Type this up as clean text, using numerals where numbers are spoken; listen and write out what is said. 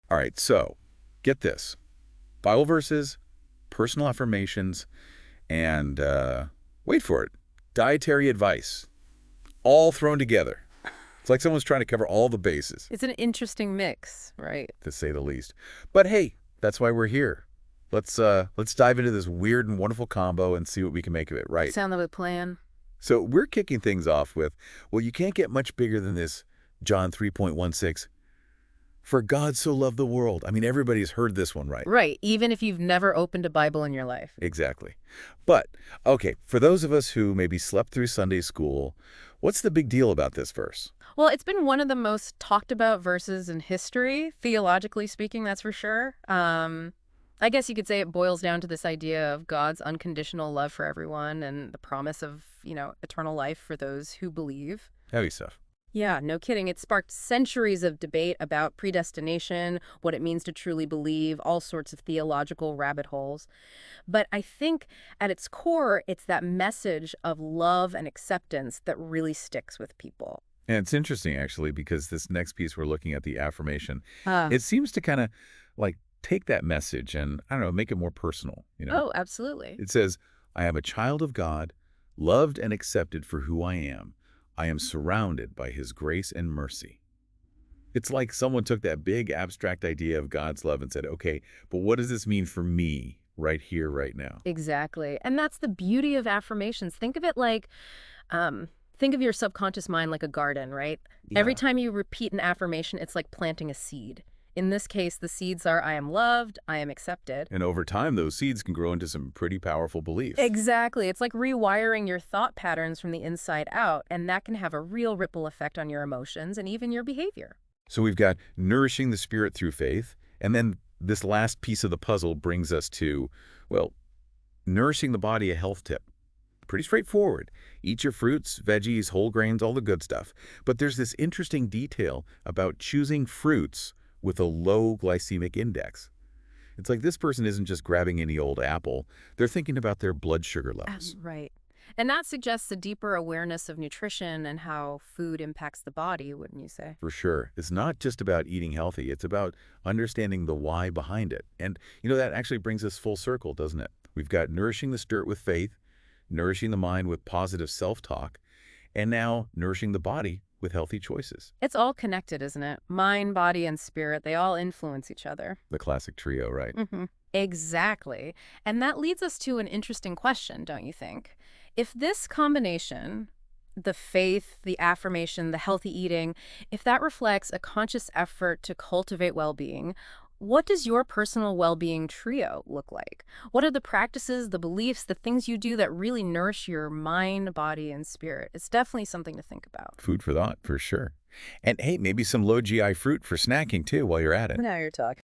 All right, so get this. Bible verses, personal affirmations, and wait for it, dietary advice, all thrown together. It's like someone's trying to cover all the bases, It's an interesting mix, right? to say the least. But hey, that's why we're here. Let's dive into this weird and wonderful combo and see what we can make of it, right? Sound like a plan? So we're kicking things off with, well, you can't get much bigger than this, John 3.16. For God so loved the world. I mean, everybody's heard this one, right? Right, even if you've never opened a Bible in your life. Exactly. But, okay, for those of us who maybe slept through Sunday school, what's the big deal about this verse? Well, it's been one of the most talked about verses in history, theologically speaking, that's for sure. I guess you could say it boils down to this idea of God's unconditional love for everyone and the promise of, eternal life for those who believe. Heavy stuff. Yeah, no kidding. It sparked centuries of debate about predestination, what it means to truly believe, all sorts of theological rabbit holes. But I think at its core, it's that message of love and acceptance that really sticks with people. And it's interesting, actually, because this next piece we're looking at, the affirmation, Uh, it seems to kind of like take that message and, I don't know, make it more personal. oh, absolutely. It says, I am a child of God, loved and accepted for who I am. I am surrounded by his grace and mercy. It's like someone took that big abstract idea of God's love and said, okay, but what does this mean for me right here, right now? Exactly. And that's the beauty of affirmations. Think of it like, think of your subconscious mind like a garden, right? Every Yeah. time you repeat an affirmation, it's like planting a seed. In this case, the seeds are I am loved, I am accepted. And over time, those seeds can grow into some pretty powerful beliefs. Exactly. It's like rewiring your thought patterns from the inside out, and that can have a real ripple effect on your emotions and even your behavior. So we've got nourishing the spirit through faith, and then this last piece of the puzzle brings us to, well, nourishing the body, a health tip. Pretty straightforward. Eat your fruits, veggies, whole grains, all the good stuff. But there's this interesting detail about choosing fruits with a low glycemic index. It's like this person isn't just grabbing any old apple. They're thinking about their blood sugar levels. Right. And that suggests a deeper awareness of nutrition and how food impacts the body, wouldn't you say? For sure. It's not just about eating healthy. It's about understanding the why behind it. And, that actually brings us full circle, doesn't it? We've got nourishing the spirit with faith, nourishing the mind with positive self-talk, and now nourishing the body with healthy choices. It's all connected, isn't it? Mind, body, and spirit, they all influence each other. The classic trio, right? Exactly. And that leads us to an interesting question, don't you think? If this combination, the faith, the affirmation, the healthy eating, if that reflects a conscious effort to cultivate well-being, what does your personal well-being trio look like? What are the practices, the beliefs, the things you do that really nourish your mind, body, and spirit? It's definitely something to think about. Food for thought, for sure. And hey, maybe some low GI fruit for snacking too while you're at it. Now you're talking.